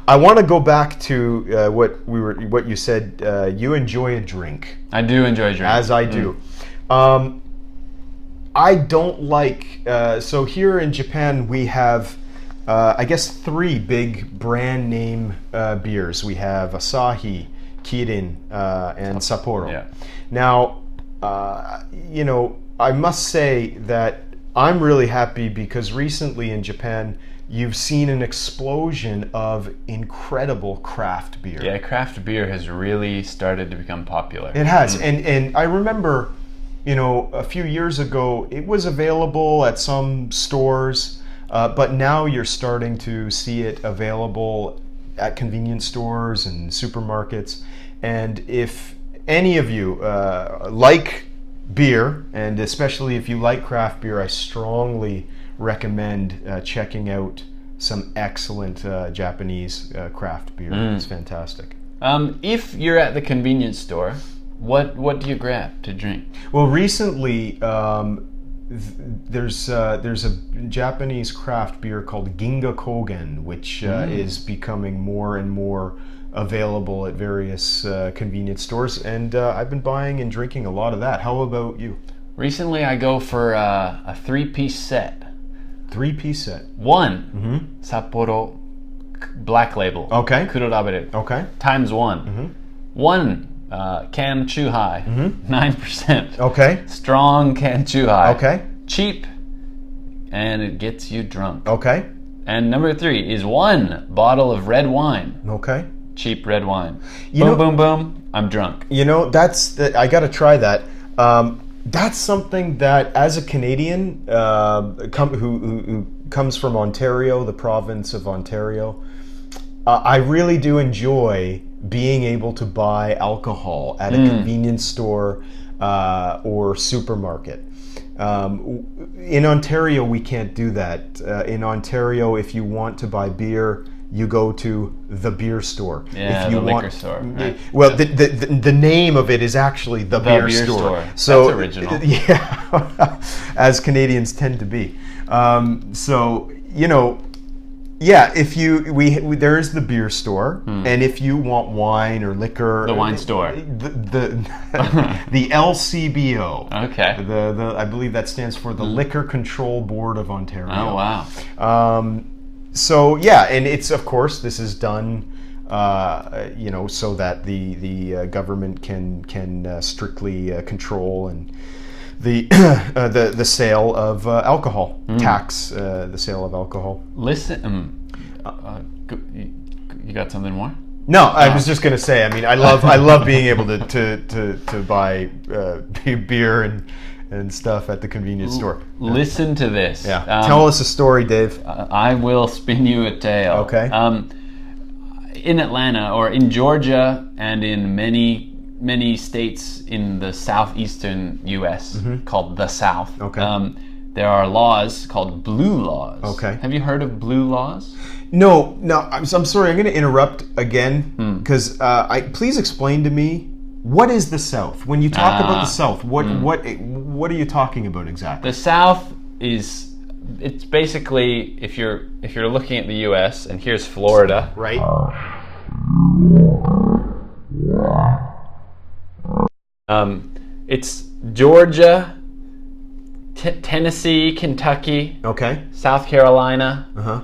I want to go back to what you said. You enjoy a drink. I do enjoy a drink. As I do. I don't like... so here in Japan, we have, I guess, 3 big brand name beers. We have Asahi, Kirin, and Sapporo. Yeah. Now, I must say that I'm really happy because recently in Japan, you've seen an explosion of incredible craft beer. Yeah, craft beer has really started to become popular. It has. And I remember, a few years ago, it was available at some stores, but now you're starting to see it available at convenience stores and supermarkets. And if any of you like beer, and especially if you like craft beer, I strongly recommend checking out some excellent Japanese craft beer. It's fantastic. If you're at the convenience store, what do you grab to drink? Well, recently there's a Japanese craft beer called Ginga Kogen, which is becoming more and more available at various convenience stores, and I've been buying and drinking a lot of that. How about you? Recently, I go for a 3-piece set. 3-piece set. 1 Sapporo Black Label. Okay. Kurodaberu. Okay. Times 1. 1 can Chuhai. 9%. Okay. Strong can Chuhai. Okay. Cheap, and it gets you drunk. Okay. And number 3 is 1 bottle of red wine. Okay. Cheap red wine. Boom, boom, I'm drunk. I got to try that. That's something that, as a Canadian who comes from Ontario, the province of Ontario, I really do enjoy being able to buy alcohol at a convenience store or supermarket. In Ontario, we can't do that. In Ontario, if you want to buy beer, you go to the beer store. Yeah, if you liquor store. Right? Well, the name of it is actually the beer store. So, that's original. Yeah, as Canadians tend to be. There is the beer store, and if you want wine or liquor, the wine store, the LCBO. Okay. I believe that stands for the Liquor Control Board of Ontario. Oh wow. So yeah, and it's, of course, this is done, so that the government can strictly control and the sale of alcohol, tax the sale of alcohol. Listen, you got something more? No, I was just going to say. I mean, I love being able to buy beer and stuff at the convenience store. Listen to this. Yeah. Tell us a story, Dave. I will spin you a tale. Okay. In Atlanta, or in Georgia, and in many states in the southeastern U.S. called the South. Okay. There are laws called blue laws. Okay. Have you heard of blue laws? No. I'm sorry. I'm going to interrupt again because please explain to me, what is the South? When you talk about the South, what are you talking about exactly? The South it's basically, if you're looking at the U.S. and here's Florida, right? It's Georgia, Tennessee, Kentucky, okay, South Carolina. Uh-huh.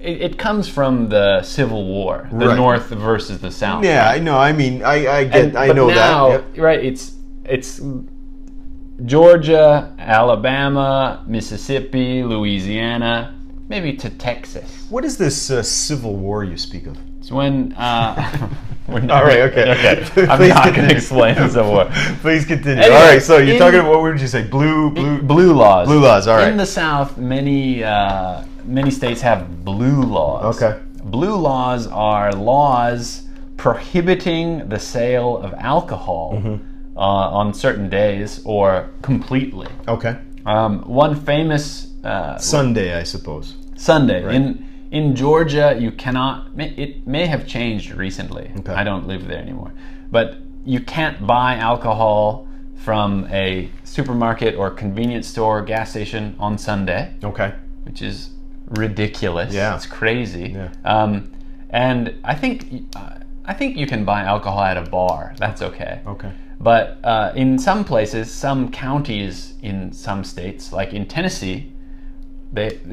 It comes from the Civil War, the right. North versus the South. Yeah, right? I know. I mean, I know now, that. Yep. Right? It's Georgia, Alabama, Mississippi, Louisiana, maybe to Texas. What is this Civil War you speak of? It's when all right, okay. I'm not going to explain the Civil War. Please continue. Anyway, all right, so you're talking about, what would you say? Blue laws. Blue laws. All right. In the South, many states have blue laws. Okay. Blue laws are laws prohibiting the sale of alcohol on certain days or completely. Okay. One famous Sunday, I suppose. Sunday. Right. In Georgia, you cannot. It may have changed recently. Okay. I don't live there anymore, but you can't buy alcohol from a supermarket or convenience store or gas station on Sunday. Okay. Which is ridiculous. Yeah. It's crazy. Yeah. And I think you can buy alcohol at a bar. That's okay. Okay. But in some places, some counties in some states, like in Tennessee,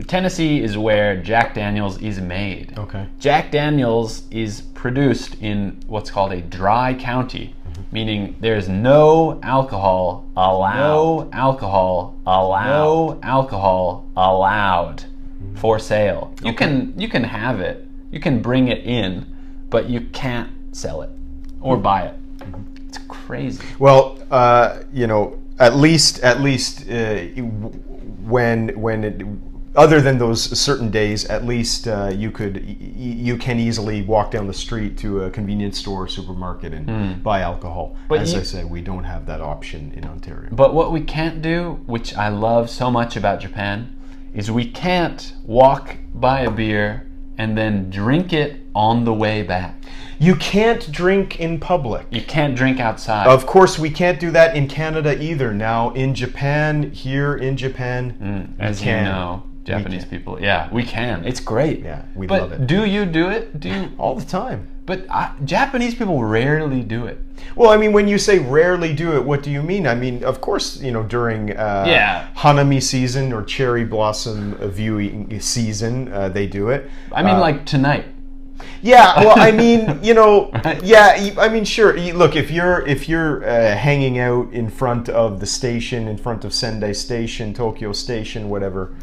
Tennessee is where Jack Daniels is made. Okay. Jack Daniels is produced in what's called a dry county, meaning there's no alcohol allowed. No alcohol allowed. No alcohol allowed for sale. You can have it. You can bring it in, but you can't sell it or buy it. It's crazy. Well, at least when it, other than those certain days, at least you can easily walk down the street to a convenience store or supermarket and buy alcohol. But as I say, we don't have that option in Ontario. But what we can't do, which I love so much about Japan, is we can't walk by a beer and then drink it on the way back. You can't drink in public. You can't drink outside. Of course, we can't do that in Canada either. Now, in Japan, as you know, Japanese people, yeah, we can. It's great. Yeah, we love it. But do you do it? All the time. But Japanese people rarely do it. Well, I mean, when you say rarely do it, what do you mean? I mean, of course, during Hanami season or cherry blossom viewing season, they do it. I mean, like tonight. Yeah, well, I mean, yeah, I mean, sure. Look, if you're hanging out in front of the station, in front of Sendai Station, Tokyo Station, whatever,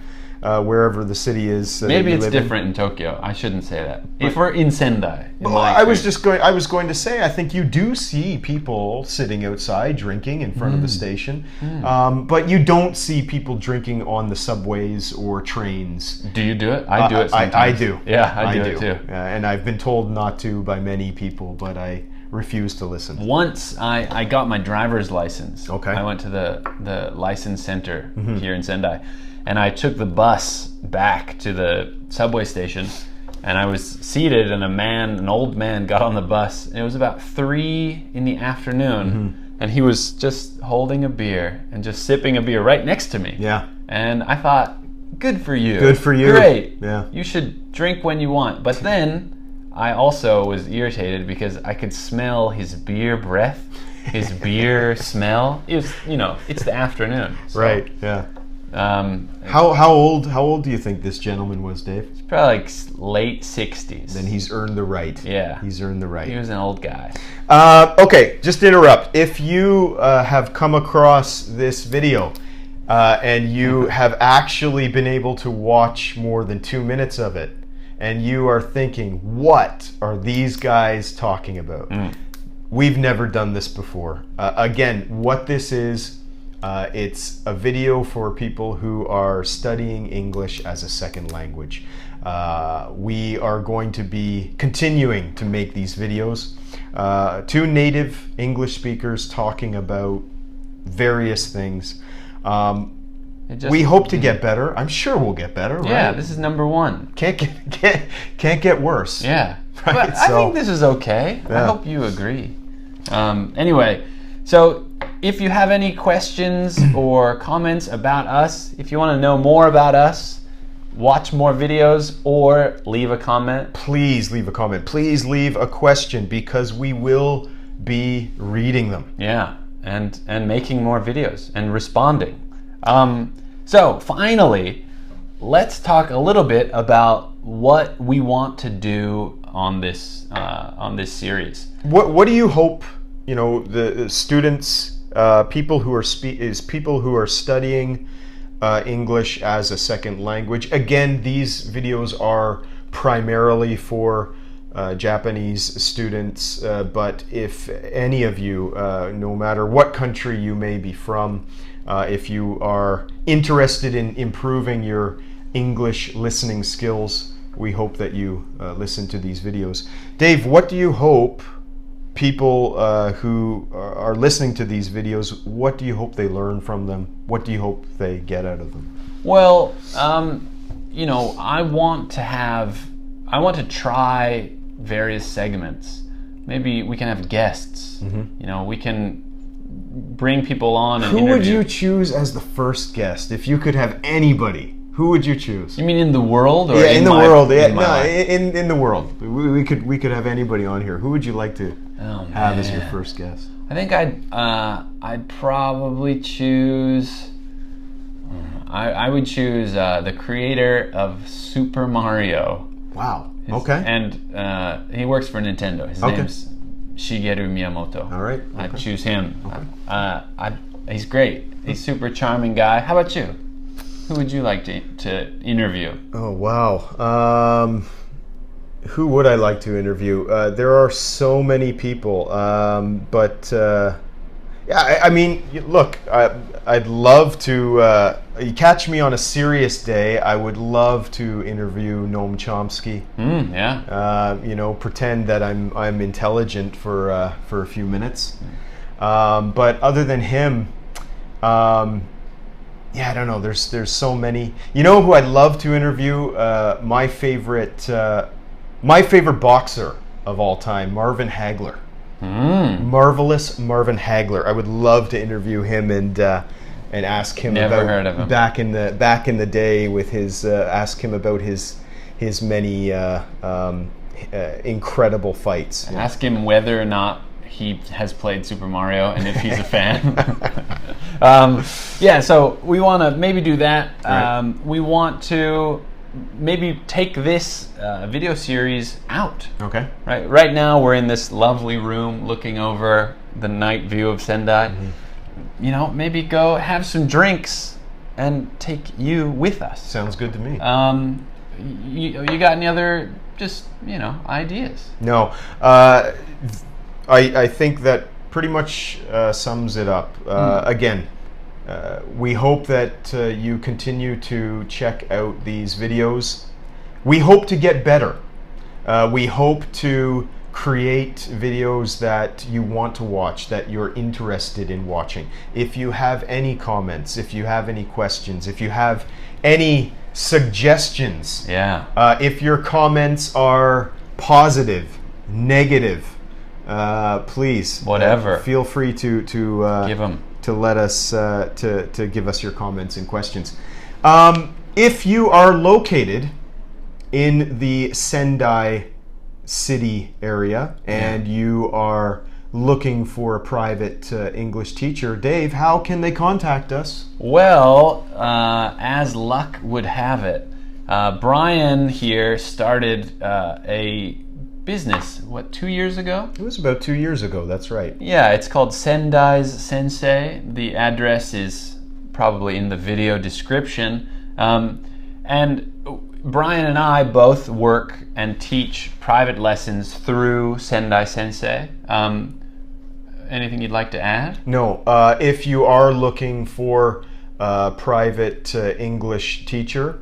wherever the city is. Maybe it's different in Tokyo. I shouldn't say that. If we're in Sendai, I was going to say, I think you do see people sitting outside drinking in front of the station, but you don't see people drinking on the subways or trains. Do you do it? I do it sometimes. I do. Yeah, I do it too. And I've been told not to by many people, but I refuse to listen. Once I got my driver's license. Okay. I went to the license center here in Sendai. And I took the bus back to the subway station, and I was seated, and an old man, got on the bus, and it was about 3 in the afternoon, and he was just holding a beer and just sipping a beer right next to me. Yeah. And I thought, good for you. Good for you. Great. Yeah. You should drink when you want. But then I also was irritated because I could smell his beer breath, his beer smell. It was, it's the afternoon. So. Right, yeah. How old do you think this gentleman was, Dave? It's probably like late 60s. Then he's earned the right. Yeah. He's earned the right. He was an old guy. Okay, just to interrupt. If you have come across this video and you have actually been able to watch more than 2 minutes of it, and you are thinking, what are these guys talking about? We've never done this before. Again, what this is, it's a video for people who are studying English as a second language. We are going to be continuing to make these videos. 2 native English speakers talking about various things. We hope to get better. I'm sure we'll get better, right? Yeah, this is number 1. Can't get worse. Yeah. Right? But I think this is okay. Yeah. I hope you agree. Anyway, so if you have any questions or comments about us, if you want to know more about us, watch more videos, or leave a comment. Please leave a comment. Please leave a question, because we will be reading them. Yeah, and making more videos and responding. So finally, let's talk a little bit about what we want to do on this series. What do you hope, the students, people who are studying English as a second language? Again, these videos are primarily for Japanese students, but if any of you, no matter what country you may be from, if you are interested in improving your English listening skills, we hope that you listen to these videos. Dave, what do you hope people who are listening to these videos, what do you hope they learn from them? What do you hope they get out of them? Well, I want to try various segments. Maybe we can have guests. We can bring people on and Who interview. would you choose as the first guest if you could have anybody? Who would you choose? You mean in the world, or in the world? Yeah, in my life? in the world. We could have anybody on here. Who would you like to have as your first guest? I think I'd probably choose. I would choose the creator of Super Mario. Wow. Okay. And he works for Nintendo. His name's Shigeru Miyamoto. All right. I'd choose him. Okay. He's great. He's a super charming guy. How about you? Who would you like to interview? Oh, wow. Who would I like to interview? There are so many people. But I mean, look, I'd love to... you catch me on a serious day, I would love to interview Noam Chomsky. Yeah. Pretend that I'm intelligent for a few minutes. But other than him... I don't know. There's so many. You know who I'd love to interview? My favorite boxer of all time, Marvin Hagler. Marvelous Marvin Hagler. I would love to interview him and ask him heard of him. back in the day with his ask him about his many incredible fights. Ask him whether or not he has played Super Mario and if he's a fan. So we want to maybe do that. Right. We want to maybe take this video series out. Okay. Right now we're in this lovely room looking over the night view of Sendai. Mm-hmm. Maybe go have some drinks and take you with us. Sounds good to me. You got any other ideas? No. I think that pretty much sums it up. Again, we hope that you continue to check out these videos. We hope to get better. We hope to create videos that you want to watch, that you're interested in watching. If you have any comments, if you have any questions, if you have any suggestions, if your comments are positive, negative, please, whatever, feel free to give them, to let us to give us your comments and questions. If you are located in the Sendai city area and you are looking for a private English teacher, Dave, how can they contact us? Well, as luck would have it, Bryan here started a business, 2 years ago? It was about 2 years ago, that's right. Yeah, it's called Sendai's Sensei. The address is probably in the video description. And Bryan and I both work and teach private lessons through Sendai Sensei. Anything you'd like to add? No. If you are looking for a private English teacher,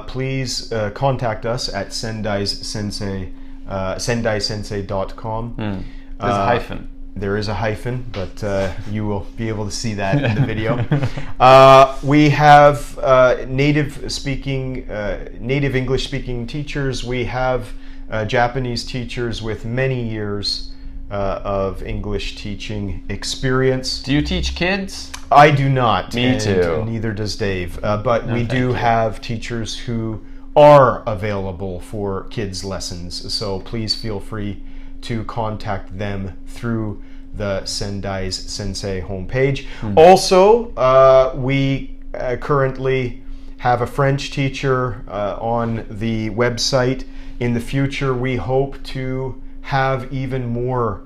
please contact us at sendaisensei.com. There's a hyphen. There is a hyphen, but you will be able to see that in the video. We have native English-speaking teachers. We have Japanese teachers with many years of English teaching experience. Do you teach kids? I do not. Me too. Neither does Dave. But we do have teachers who are available for kids' lessons. So please feel free to contact them through the Sendai's Sensei homepage. Also, we currently have a French teacher on the website. In the future, we hope to have even more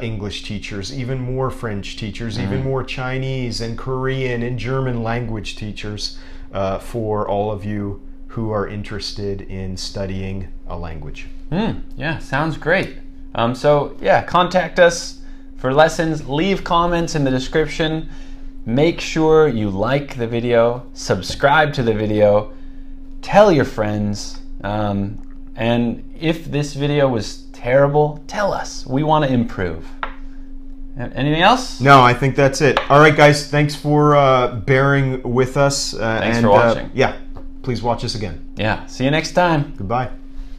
English teachers, even more French teachers, even more Chinese and Korean and German language teachers for all of you who are interested in studying a language. Yeah, sounds great. Contact us for lessons. Leave comments in the description. Make sure you like the video, subscribe to the video, tell your friends, and if this video was terrible, tell us. We want to improve. Anything else? No, I think that's it. All right, guys, thanks for bearing with us. Thanks for watching. Please watch us again. Yeah, see you next time. Goodbye.